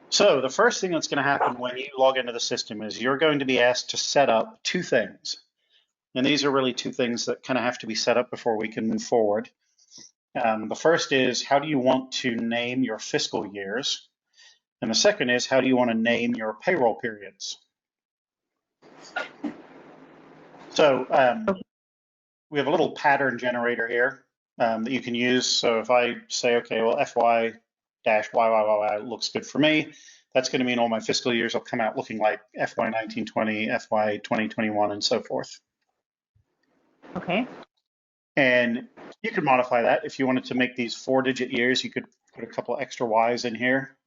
So the first thing that's going to happen when you log into the system is you're going to be asked to set up two things. And these are really two things that kind of have to be set up before we can move forward. The first is, how do you want to name your fiscal years? And the second is, how do you want to name your payroll periods? So we have a little pattern generator here that you can use. So if I say, okay, well, FY-YYYY looks good for me, that's going to mean all my fiscal years will come out looking like FY 1920, FY 2021, and so forth. Okay. And you could modify that. If you wanted to make these 4-digit years, you could put a couple extra Ys in here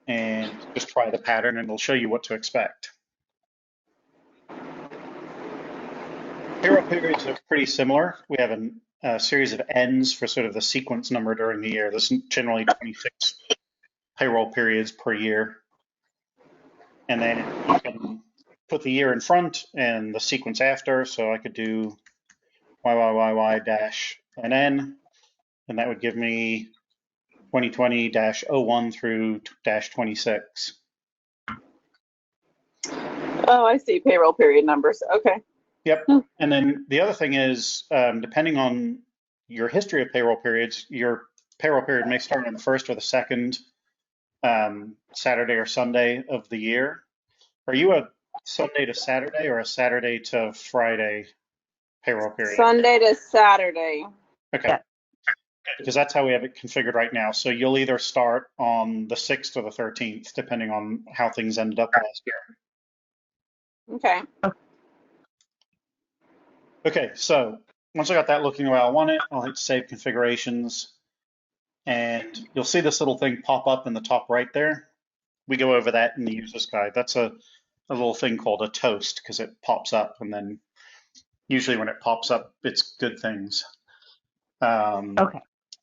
and just try the pattern, and it'll show you what to expect. Payroll periods are pretty similar. We have a series of ends for sort of the sequence number during the year. There's generally 26 payroll periods per year. And then you can put the year in front and the sequence after. So I could do YYYY-NN, and that would give me 2020-01 through -26. Oh, I see payroll period numbers. Okay. Yep. And then the other thing is, depending on your history of payroll periods, your payroll period may start on the first or the second Saturday or Sunday of the year. Are you a Sunday to Saturday or a Saturday to Friday payroll period? Sunday to Saturday. Okay. Yeah. Because that's how we have it configured right now. So you'll either start on the 6th or the 13th, depending on how things ended up last year. Okay. Okay, so once I got that looking the way I want it, I'll hit Save Configurations, and you'll see this little thing pop up in the top right there. We go over that in the user's guide. That's a little thing called a toast because it pops up, and then usually when it pops up, it's good things. Okay.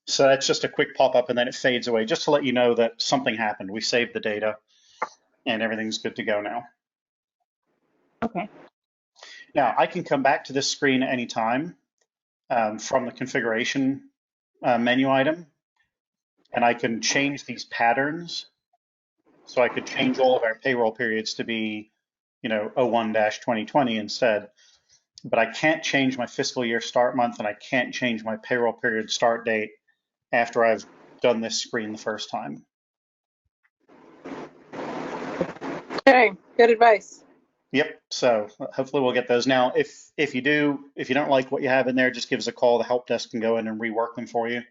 So that's just a quick pop-up, and then it fades away, just to let you know that something happened. We saved the data, and everything's good to go now. Okay. Now, I can come back to this screen anytime from the configuration menu item, and I can change these patterns. So I could change all of our payroll periods to be, 01-2020 instead. But I can't change my fiscal year start month, and I can't change my payroll period start date after I've done this screen the first time. Okay, good advice. Yep. So hopefully we'll get those. Now, if you don't like what you have in there, just give us a call. The help desk can go in and rework them for you.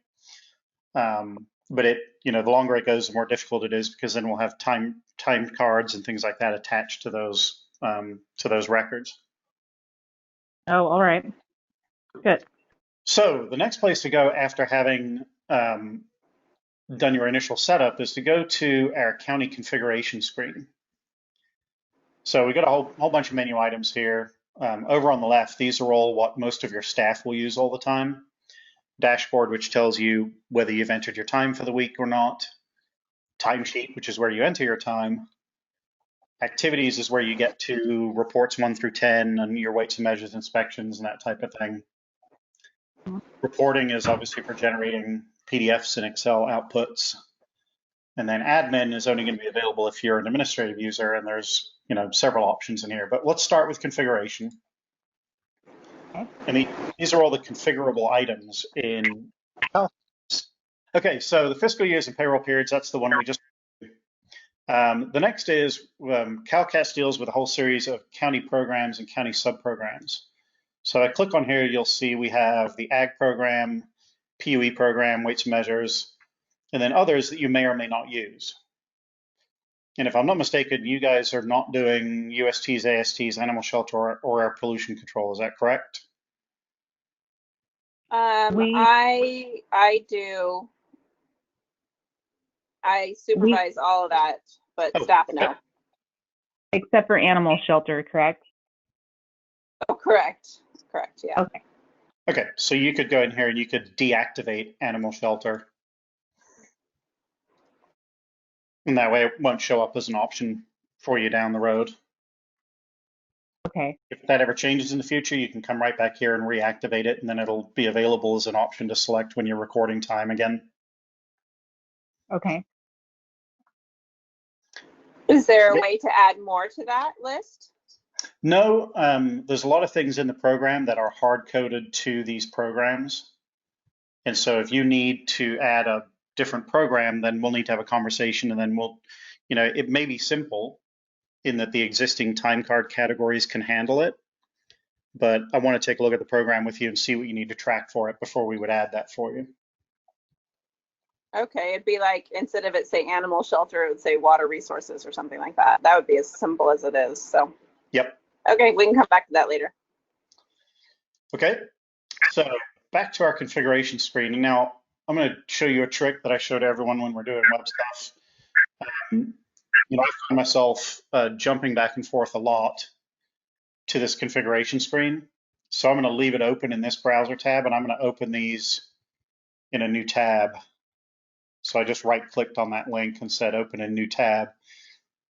But the longer it goes, the more difficult it is, because then we'll have time cards and things like that attached to those records. Oh, all right. Good. So the next place to go after having done your initial setup is to go to our county configuration screen. So we got a whole bunch of menu items here. Over on the left, these are all what most of your staff will use all the time. Dashboard, which tells you whether you've entered your time for the week or not. Timesheet, which is where you enter your time. Activities is where you get to reports 1 through 10 and your weights and measures inspections and that type of thing. Reporting is obviously for generating PDFs and Excel outputs. And then admin is only going to be available if you're an administrative user, and there's several options in here. But let's start with configuration. Okay. And these are all the configurable items in CalCATS. Okay, so the fiscal years and payroll periods, that's the one we just. The next is CalCATS deals with a whole series of county programs and county subprograms. So I click on here, you'll see we have the Ag program, PUE program, weights and measures, and then others that you may or may not use. And if I'm not mistaken, you guys are not doing USTs, ASTs, animal shelter, or air pollution control. Is that correct? I do. I supervise all of that, but staff no. Except for animal shelter, correct? Oh, correct. Correct, yeah. Okay. Okay, so you could go in here and you could deactivate animal shelter. And that way it won't show up as an option for you down the road. Okay. If that ever changes in the future, you can come right back here and reactivate it, and then it'll be available as an option to select when you're recording time again. Okay. Is there a way to add more to that list? No, there's a lot of things in the program that are hard-coded to these programs. And so if you need to add a different program, then we'll need to have a conversation, and then we'll, it may be simple in that the existing time card categories can handle it. But I want to take a look at the program with you and see what you need to track for it before we would add that for you. Okay, it'd be like, instead of it say animal shelter, it would say water resources or something like that. That would be as simple as it is. So, yep. Okay, we can come back to that later. Okay, so back to our configuration screen. And now I'm going to show you a trick that I showed everyone when we're doing web stuff. I find myself jumping back and forth a lot to this configuration screen. So I'm going to leave it open in this browser tab, and I'm going to open these in a new tab. So I just right-clicked on that link and said open in new tab.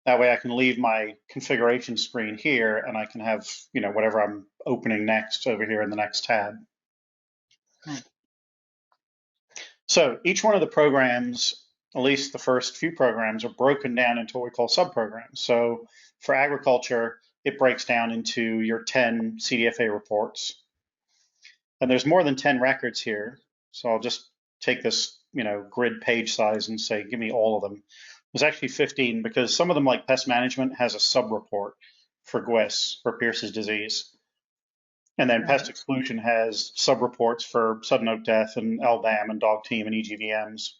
That way I can leave my configuration screen here, and I can have, whatever I'm opening next over here in the next tab. So each one of the programs, at least the first few programs, are broken down into what we call subprograms. So for agriculture, it breaks down into your 10 CDFA reports. And there's more than 10 records here. So I'll just take this, grid page size and say, give me all of them. There's actually 15 because some of them, like pest management, has a sub-report for GWIS, for Pierce's disease. And then pest exclusion has sub-reports for sudden oak death and LDAM and dog team and EGVMs.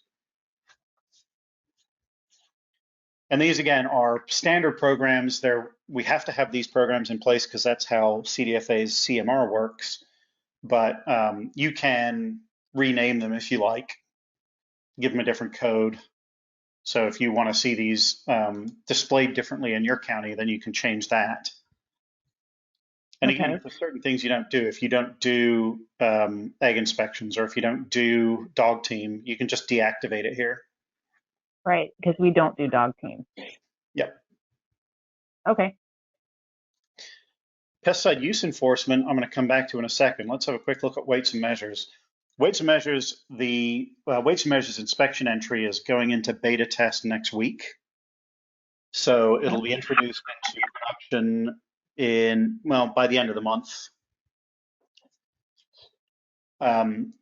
And these, again, are standard programs. We have to have these programs in place because that's how CDFA's CMR works. But you can rename them if you like, give them a different code. So if you want to see these displayed differently in your county, then you can change that. And again, if there's certain things you don't do, if you don't do egg inspections or if you don't do dog team, you can just deactivate it here. Right, because we don't do dog team. Yep. Okay. Pesticide use enforcement, I'm going to come back to in a second. Let's have a quick look at weights and measures. Weights and measures, the weights and measures inspection entry is going into beta test next week. So it'll be introduced into production by the end of the month.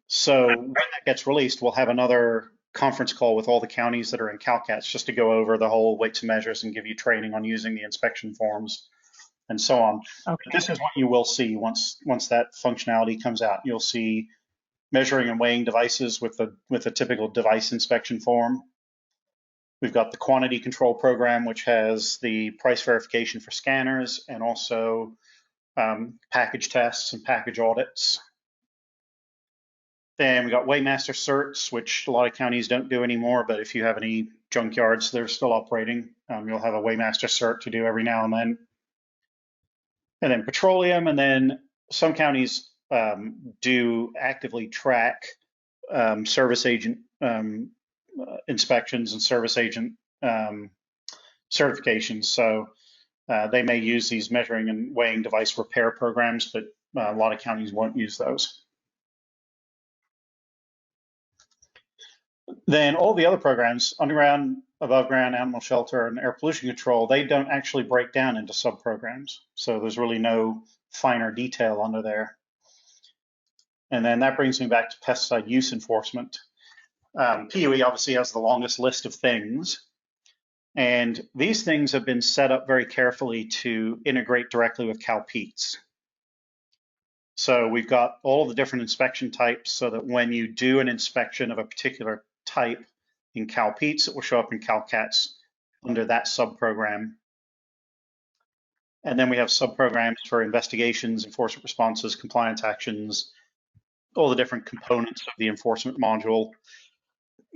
So when that gets released, we'll have another conference call with all the counties that are in CalCATS just to go over the whole weights and measures and give you training on using the inspection forms and so on. Okay. But this is what you will see once that functionality comes out. You'll see measuring and weighing devices with a typical device inspection form. We've got the quantity control program, which has the price verification for scanners and also package tests and package audits. Then we got Weighmaster certs, which a lot of counties don't do anymore, but if you have any junkyards that are still operating, you'll have a Weighmaster cert to do every now and then. And then petroleum, and then some counties do actively track service agent inspections and service agent certifications. So they may use these measuring and weighing device repair programs, but a lot of counties won't use those. Then all the other programs, underground, above ground, animal shelter, and air pollution control, they don't actually break down into sub-programs. So there's really no finer detail under there. And then that brings me back to pesticide use enforcement. PUE obviously has the longest list of things. And these things have been set up very carefully to integrate directly with CalPEATS. So we've got all of the different inspection types so that when you do an inspection of a particular type in CalPEATS, it will show up in CalCATS under that subprogram. And then we have subprograms for investigations, enforcement responses, compliance actions, all the different components of the enforcement module.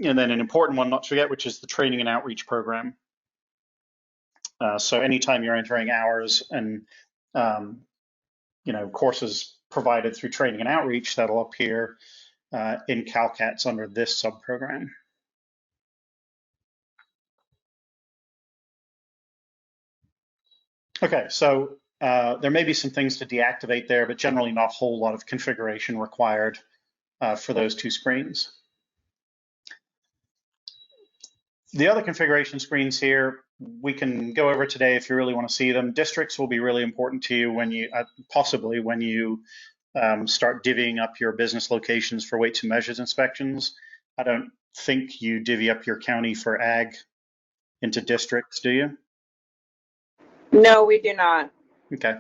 And then an important one not to forget, which is the training and outreach program. So anytime you're entering hours and courses provided through training and outreach, that'll appear in CalCATS under this subprogram. Okay, so there may be some things to deactivate there, but generally not a whole lot of configuration required for those two screens. The other configuration screens here, we can go over today if you really want to see them. Districts will be really important to you when you, possibly when you start divvying up your business locations for weights and measures inspections. I don't think you divvy up your county for ag into districts, do you? No, we do not. Okay.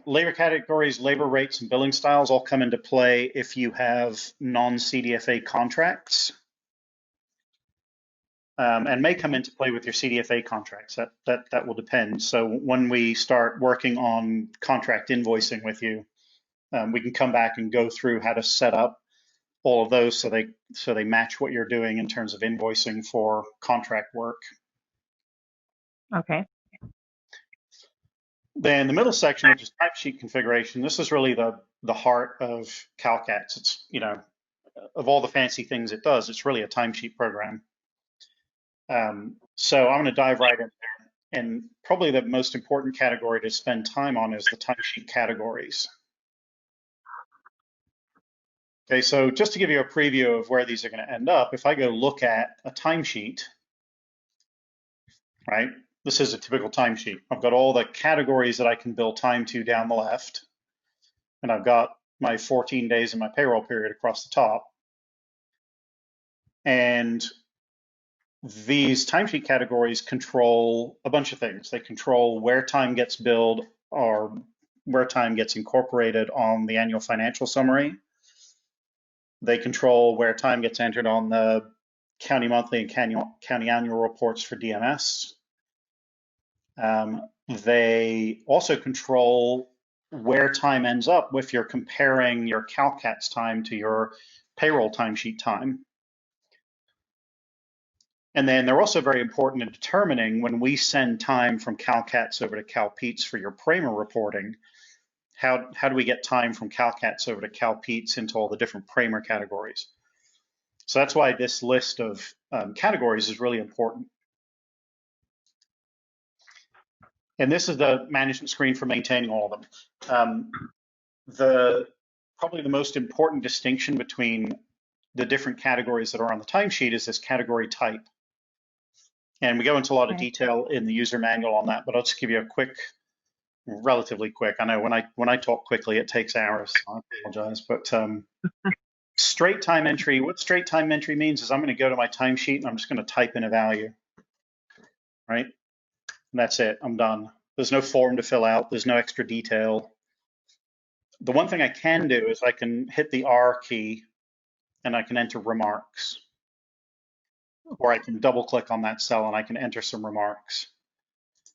Labor categories, labor rates, and billing styles all come into play if you have non-CDFA contracts, and may come into play with your CDFA contracts. That will depend. So when we start working on contract invoicing with you, we can come back and go through how to set up all of those so they match what you're doing in terms of invoicing for contract work. Okay. Then the middle section, which is timesheet configuration, this is really the heart of CalCATS. It's, you know, of all the fancy things it does, it's really a timesheet program. So I'm going to dive right in there. And probably the most important category to spend time on is the timesheet categories. Okay, so just to give you a preview of where these are going to end up, if I go look at a timesheet, right? This is a typical timesheet. I've got all the categories that I can bill time to down the left, and I've got my 14 days in my payroll period across the top. And these timesheet categories control a bunch of things. They control where time gets billed or where time gets incorporated on the annual financial summary. They control where time gets entered on the county monthly and county annual reports for DMS. They also control where time ends up if you're comparing your CalCATS time to your payroll timesheet time. And then they're also very important in determining when we send time from CalCATS over to CalPEATS for your Pramer reporting, how do we get time from CalCATS over to CalPEATS into all the different Pramer categories? So that's why this list of categories is really important. And this is the management screen for maintaining all of them. Probably the most important distinction between the different categories that are on the timesheet is this category type. And we go into a lot of detail in the user manual on that, but I'll just give you a quick, relatively quick. I know when I talk quickly, it takes hours, so I apologize. But straight time entry, what straight time entry means is I'm going to go to my timesheet and I'm just going to type in a value, right? And that's it, I'm done. There's no form to fill out, there's no extra detail. The one thing I can do is I can hit the R key and I can enter remarks. Or I can double click on that cell and I can enter some remarks.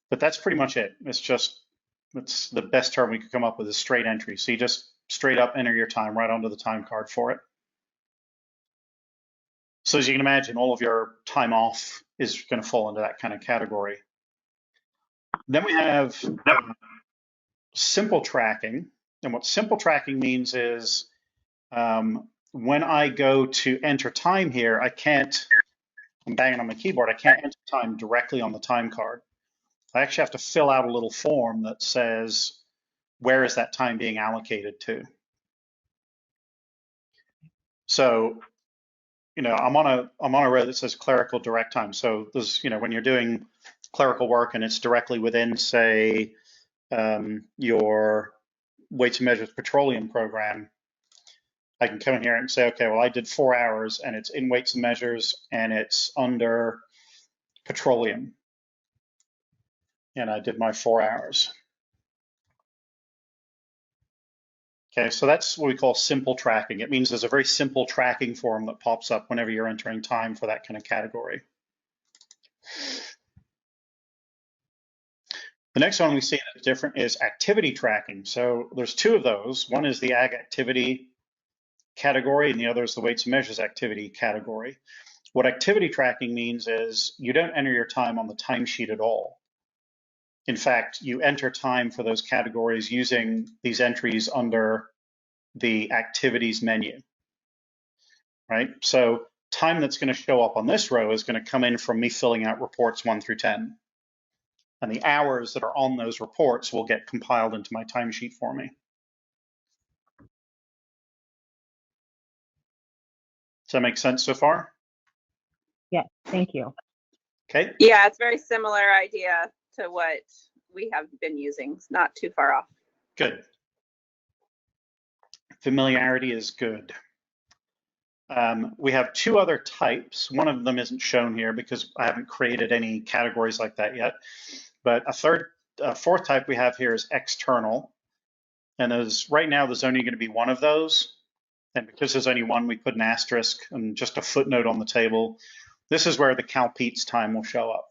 But that's pretty much it. It's the best term we could come up with is straight entry. So you just straight up enter your time right onto the time card for it. So as you can imagine, all of your time off is going to fall into that kind of category. Then we have simple tracking. And what simple tracking means is when I go to enter time here, I'm banging on my keyboard, I can't enter time directly on the time card. I actually have to fill out a little form that says, where is that time being allocated to? So, you know, I'm on a row that says clerical direct time. So there's, you know, when you're doing clerical work and it's directly within, say, your weights and measures petroleum program, I can come in here and say, okay, well, I did 4 hours and it's in weights and measures and it's under petroleum. And I did my 4 hours. Okay, so that's what we call simple tracking. It means there's a very simple tracking form that pops up whenever you're entering time for that kind of category. The next one we see that's different is activity tracking. So there's two of those. One is the ag activity category and the other is the weights and measures activity category. What activity tracking means is you don't enter your time on the timesheet at all. In fact, you enter time for those categories using these entries under the activities menu, right? So time that's going to show up on this row is going to come in from me filling out reports 1 through 10. And the hours that are on those reports will get compiled into my timesheet for me. Does that make sense so far? Yes, thank you. Okay, Yeah, it's very similar idea to what we have been using. It's not too far off. good. Familiarity is good. We have two other types. One of them isn't shown here because I haven't created any categories like that yet. But a fourth type we have here is external. And right now, there's only going to be one of those. And because there's only one, we put an asterisk and just a footnote on the table. This is where the CalPEATS time will show up.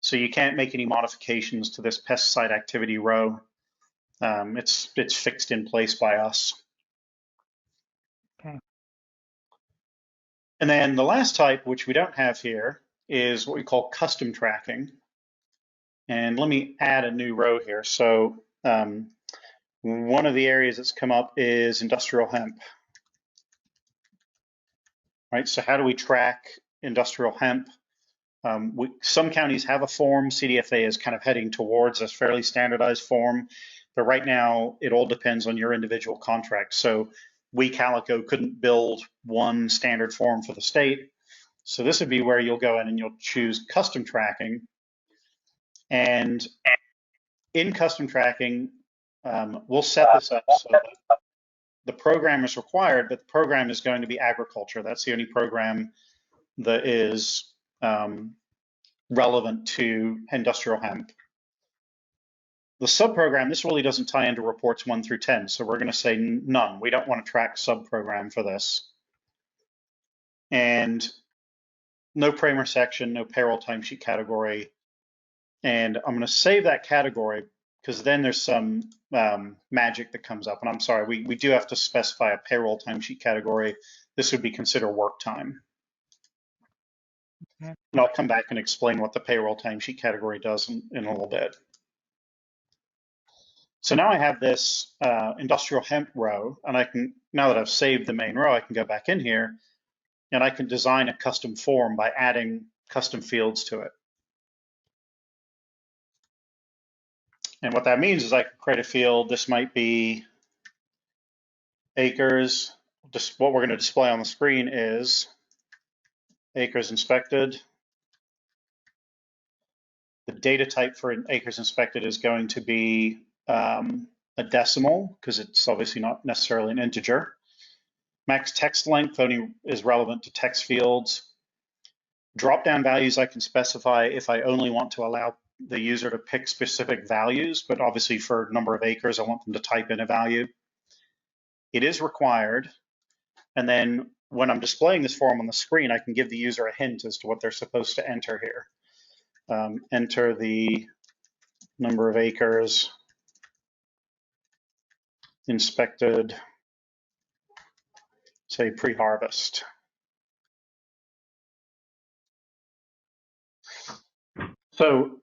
So you can't make any modifications to this pesticide activity row. It's fixed in place by us. Okay. And then the last type, which we don't have here, is what we call custom tracking. And let me add a new row here. So one of the areas that's come up is industrial hemp. Right, so how do we track industrial hemp? Some counties have a form. CDFA is kind of heading towards a fairly standardized form, but right now it all depends on your individual contract. So we, CaliCo, couldn't build one standard form for the state. So this would be where you'll go in and you'll choose custom tracking. And in custom tracking, we'll set this up so that the program is required, but the program is going to be agriculture. That's the only program that is relevant to industrial hemp. The subprogram, this really doesn't tie into reports 1 through 10, so we're going to say none. We don't want to track subprogram for this. And no Kramer section, no payroll timesheet category. And I'm going to save that category because then there's some magic that comes up. And I'm sorry, we do have to specify a payroll timesheet category. This would be considered work time. Okay. And I'll come back and explain what the payroll timesheet category does in a little bit. So now I have this industrial hemp row, and I can, now that I've saved the main row, I can go back in here and I can design a custom form by adding custom fields to it. And what that means is I can create a field. This might be acres. Just what we're going to display on the screen is acres inspected. The data type for acres inspected is going to be a decimal because it's obviously not necessarily an integer. Max text length only is relevant to text fields. Drop-down values I can specify if I only want to allow the user to pick specific values, but obviously for number of acres, I want them to type in a value. It is required. And then when I'm displaying this form on the screen, I can give the user a hint as to what they're supposed to enter here. Enter the number of acres inspected, say pre-harvest. So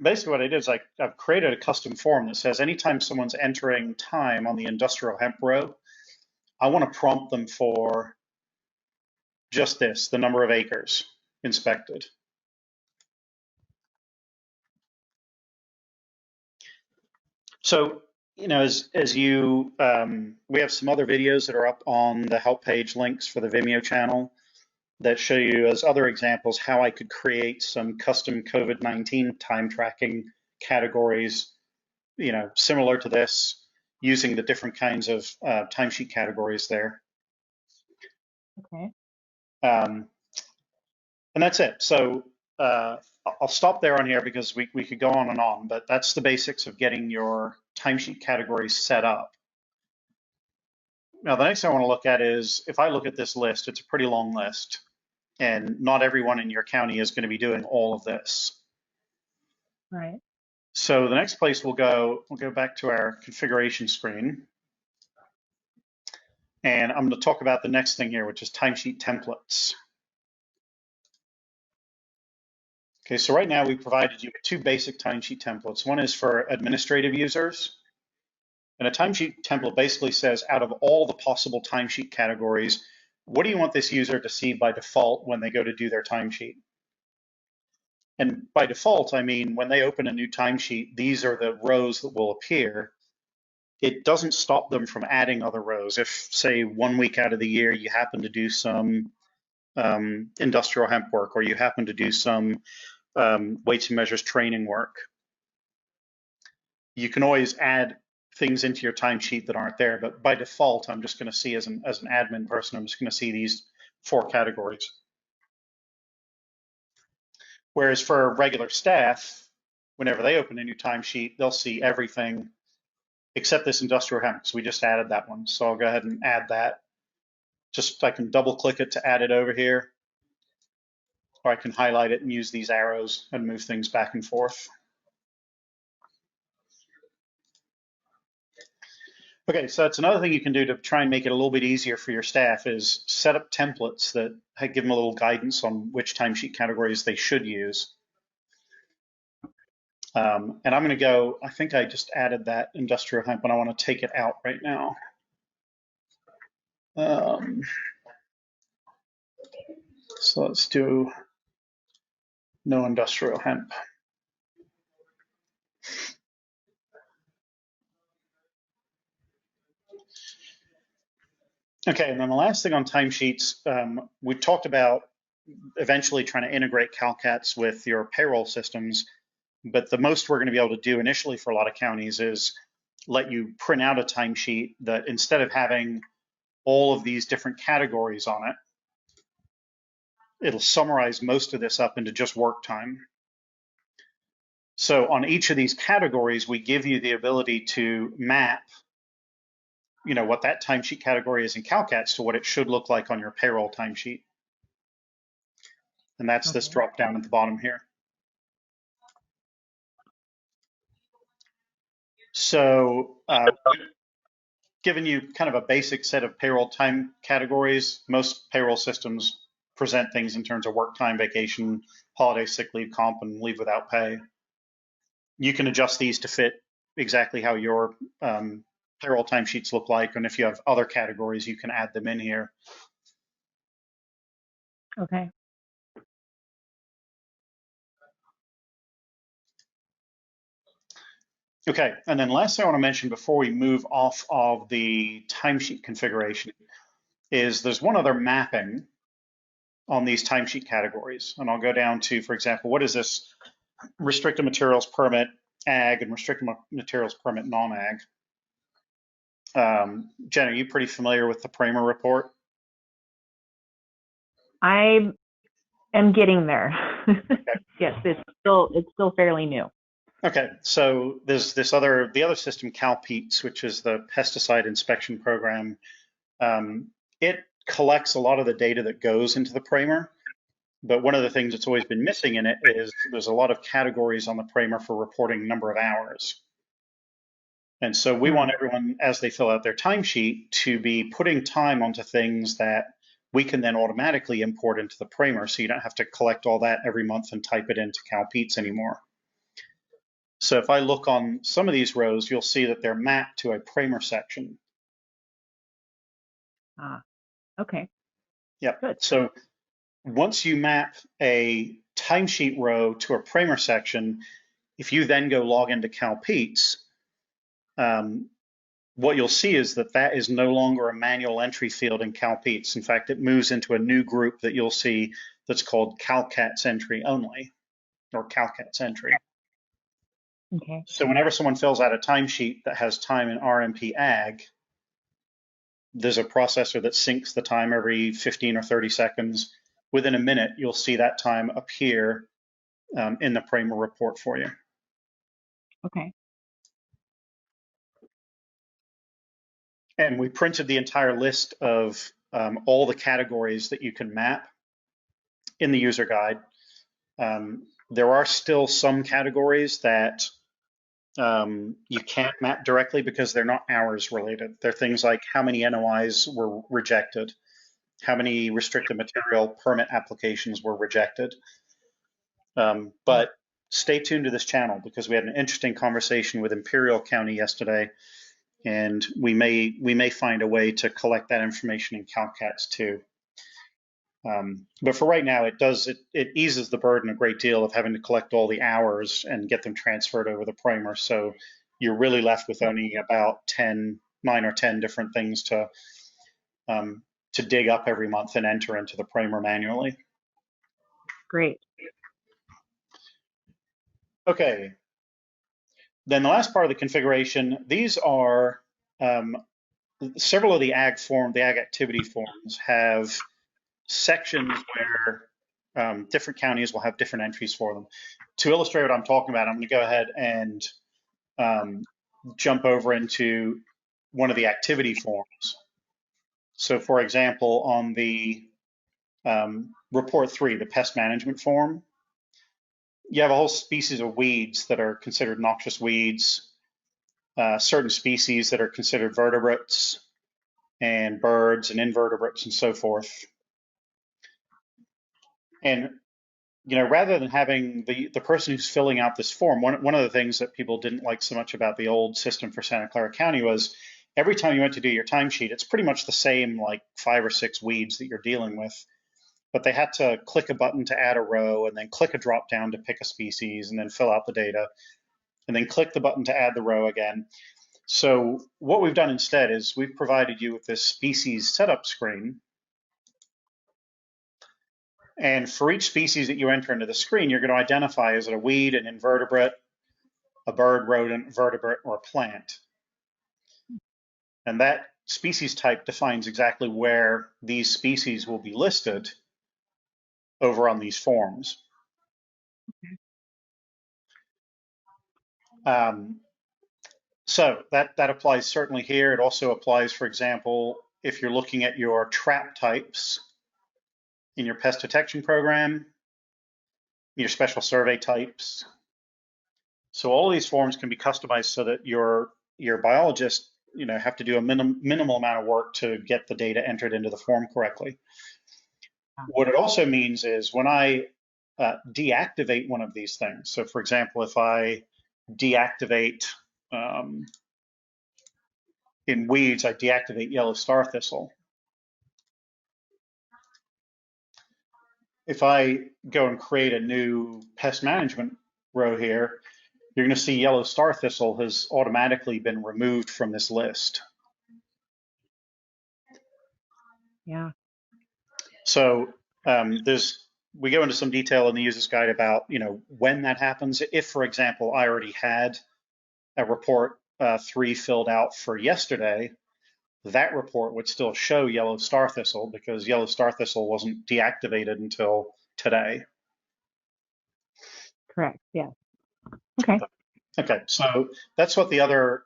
basically what I did is I've created a custom form that says anytime someone's entering time on the industrial hemp row, I want to prompt them for just this, the number of acres inspected. So, you know, as you, we have some other videos that are up on the help page links for the Vimeo channel that show you as other examples how I could create some custom COVID-19 time tracking categories, you know, similar to this, using the different kinds of timesheet categories there. Okay. And that's it. So I'll stop there on here because we could go on and on, but that's the basics of getting your timesheet categories set up. Now, the next thing I want to look at is, if I look at this list, it's a pretty long list, and not everyone in your county is going to be doing all of this. Right. So the next place we'll go back to our configuration screen. And I'm going to talk about the next thing here, which is timesheet templates. Okay, so right now we provided you with two basic timesheet templates. One is for administrative users. And a timesheet template basically says, out of all the possible timesheet categories, what do you want this user to see by default when they go to do their timesheet? And by default, I mean, when they open a new timesheet, these are the rows that will appear. It doesn't stop them from adding other rows. If, say, 1 week out of the year, you happen to do some industrial hemp work, or you happen to do some weights and measures training work, you can always add things into your timesheet that aren't there. But by default, I'm just going to see as an admin person, I'm just going to see these 4 categories. Whereas for regular staff, whenever they open a new timesheet, they'll see everything except this industrial hemp, because we just added that one. So I'll go ahead and add that. Just I can double click it to add it over here, or I can highlight it and use these arrows and move things back and forth. Okay, so that's another thing you can do to try and make it a little bit easier for your staff is set up templates that give them a little guidance on which timesheet categories they should use. And I'm going to go, I think I just added that industrial hemp, and I want to take it out right now. So let's do no industrial hemp. Okay, and then the last thing on timesheets, we talked about eventually trying to integrate CalCATS with your payroll systems, but the most we're going to be able to do initially for a lot of counties is let you print out a timesheet that instead of having all of these different categories on it, it'll summarize most of this up into just work time. So on each of these categories, we give you the ability to map, what that timesheet category is in CalCATS to what it should look like on your payroll timesheet. And that's this drop down at the bottom here. So given you kind of a basic set of payroll time categories, most payroll systems present things in terms of work time, vacation, holiday, sick leave, comp, and leave without pay. You can adjust these to fit exactly how your payroll timesheets look like. And if you have other categories, you can add them in here. Okay. Okay, and then last thing I want to mention before we move off of the timesheet configuration is there's one other mapping on these timesheet categories. And I'll go down to, for example, what is this restricted materials permit ag and restricted materials permit non-ag? Jen, are you pretty familiar with the Pramer report? I am getting there. Okay. Yes, it's still fairly new. Okay, so there's the other system, CalPEATS, which is the pesticide inspection program. It collects a lot of the data that goes into the Pramer, but one of the things that's always been missing in it is there's a lot of categories on the Pramer for reporting number of hours. And so we want everyone, as they fill out their timesheet, to be putting time onto things that we can then automatically import into the Pramer, so you don't have to collect all that every month and type it into CalPEATS anymore. So if I look on some of these rows, you'll see that they're mapped to a Pramer section. Okay. Yep. Good. So once you map a timesheet row to a Pramer section, if you then go log into CalPEATS, what you'll see is that is no longer a manual entry field in CalPEATS. In fact, it moves into a new group that you'll see that's called CalCATS entry only, or CalCATS entry. Okay. So whenever someone fills out a timesheet that has time in RMP Ag, there's a processor that syncs the time every 15 or 30 seconds. Within a minute, you'll see that time appear in the Pramer report for you. Okay. And we printed the entire list of all the categories that you can map in the user guide. There are still some categories that you can't map directly because they're not hours related. They're things like how many NOIs were rejected, how many restricted material permit applications were rejected. But stay tuned to this channel because we had an interesting conversation with Imperial County yesterday, and we may find a way to collect that information in CalCATS too. But for right now, it eases the burden a great deal of having to collect all the hours and get them transferred over the Pramer. So you're really left with only about 9 or 10 different things to to dig up every month and enter into the primer manually. Great. Okay. Then the last part of the configuration, these are several of the ag activity forms have sections where different counties will have different entries for them. To illustrate what I'm talking about, I'm going to go ahead and jump over into one of the activity forms. So for example, on the report 3, the pest management form, you have a whole species of weeds that are considered noxious weeds, certain species that are considered vertebrates, and birds and invertebrates and so forth. And rather than having the person who's filling out this form, one of the things that people didn't like so much about the old system for Santa Clara County was every time you went to do your timesheet, it's pretty much the same, like 5 or 6 weeds that you're dealing with. But they had to click a button to add a row and then click a drop down to pick a species and then fill out the data and then click the button to add the row again. So what we've done instead is we've provided you with this species setup screen. And for each species that you enter into the screen, you're going to identify, is it a weed, an invertebrate, a bird, rodent, vertebrate, or a plant? And that species type defines exactly where these species will be listed over on these forms. So that applies certainly here. It also applies, for example, if you're looking at your trap types in your pest detection program, your special survey types. So all of these forms can be customized so that your biologists, have to do a minimal amount of work to get the data entered into the form correctly. What it also means is when I deactivate one of these things, so for example, if I deactivate in weeds, I deactivate yellow star thistle. If I go and create a new pest management row here, you're going to see yellow star thistle has automatically been removed from this list. Yeah. So we go into some detail in the user's guide about when that happens. If, for example, I already had a report 3 filled out for yesterday, that report would still show yellow star thistle because yellow star thistle wasn't deactivated until today. Correct. Yeah. Okay. Okay, so that's what the other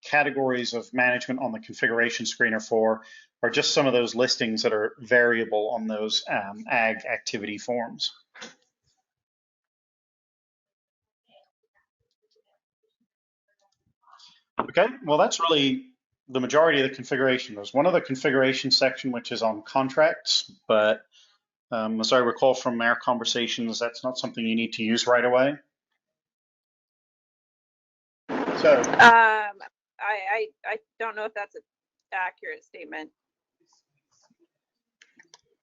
categories of management on the configuration screen are for, are just some of those listings that are variable on those ag activity forms. Okay, well, that's really the majority of the configuration. There's one other configuration section, which is on contracts, but as I recall from our conversations, that's not something you need to use right away. So I don't know if that's an accurate statement.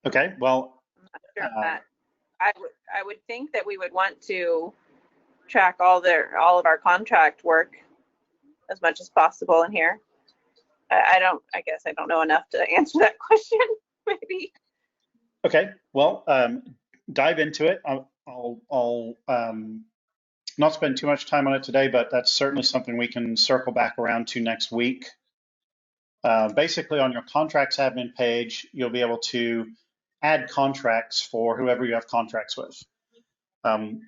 Okay, well, I'm not sure that. I would think that we would want to track all of our contract work as much as possible in here. I guess I don't know enough to answer that question. Maybe. Okay, well, dive into it. I'll not spend too much time on it today, but that's certainly something we can circle back around to next week. Basically, on your contracts admin page, you'll be able to add contracts for whoever you have contracts with. And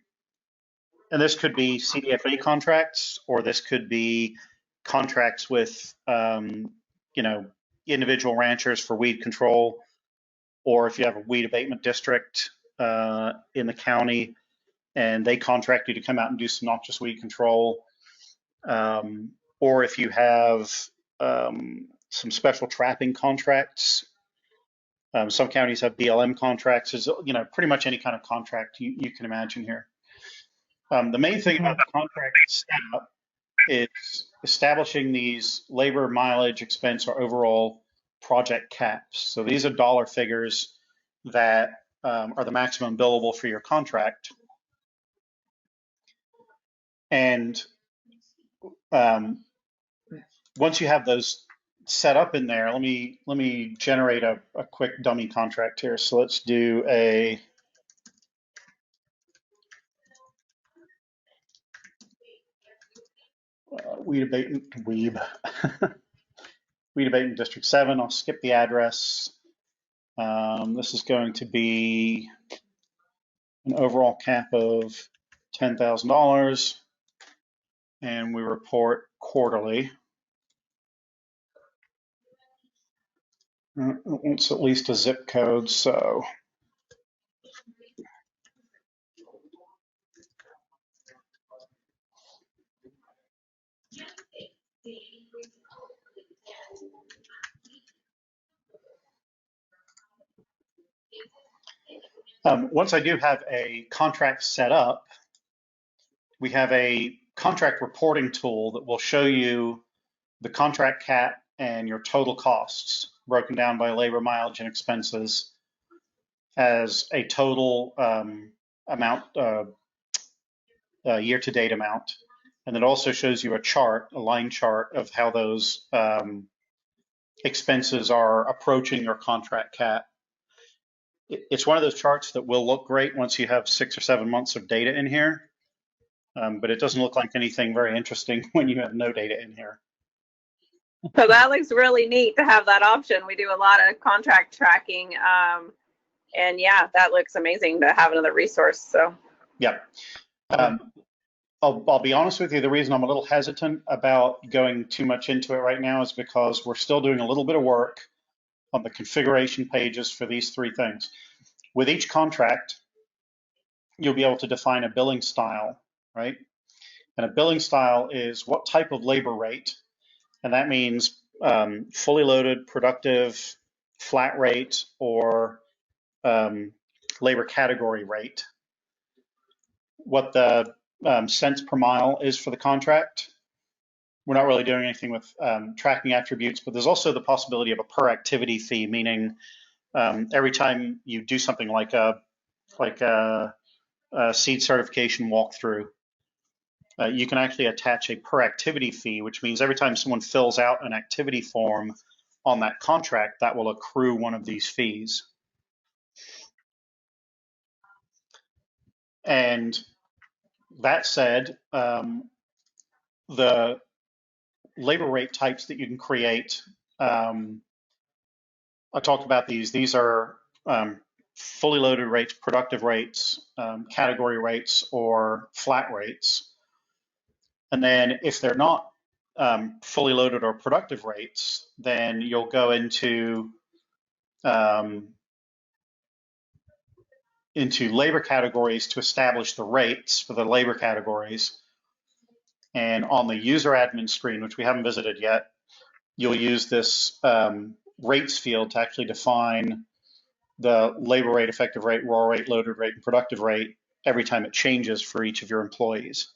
this could be CDFA contracts, or this could be contracts with, individual ranchers for weed control, or if you have a weed abatement district in the county and they contract you to come out and do some noxious weed control, or if you have some special trapping contracts. Some counties have BLM contracts. Is pretty much any kind of contract you can imagine here. The main thing about the contract setup is establishing these labor, mileage, expense, or overall project caps. So these are dollar figures that are the maximum billable for your contract. And once you have those set up in there. Let me generate a quick dummy contract here. So let's do a weed abatement District 7. I'll skip the address. This is going to be an overall cap of $10,000, and we report quarterly. It's at least a zip code, so once I do have a contract set up, we have a contract reporting tool that will show you the contract CAT and your total costs broken down by labor, mileage, and expenses as a total amount, year-to-date amount. And it also shows you a chart, a line chart of how those expenses are approaching your contract CAT. It's one of those charts that will look great once you have 6 or 7 months of data in here, but it doesn't look like anything very interesting when you have no data in here. So that looks really neat to have that option. We do a lot of contract tracking, and yeah, that looks amazing to have another resource. So yeah, I'll be honest with you. The reason I'm a little hesitant about going too much into it right now is because we're still doing a little bit of work on the configuration pages for these 3 things. With each contract, you'll be able to define a billing style, right? And a billing style is what type of labor rate, and that means fully loaded, productive, flat rate, or labor category rate. What the cents per mile is for the contract. We're not really doing anything with tracking attributes, but there's also the possibility of a per activity fee, meaning every time you do something like a seed certification walkthrough, you can actually attach a per activity fee, which means every time someone fills out an activity form on that contract, that will accrue one of these fees. And that said, the labor rate types that you can create, I talked about these. These are fully loaded rates, productive rates, category rates, or flat rates. And then if they're not fully loaded or productive rates, then you'll go into labor categories to establish the rates for the labor categories. And on the user admin screen, which we haven't visited yet, you'll use this rates field to actually define the labor rate, effective rate, raw rate, loaded rate, and productive rate every time it changes for each of your employees.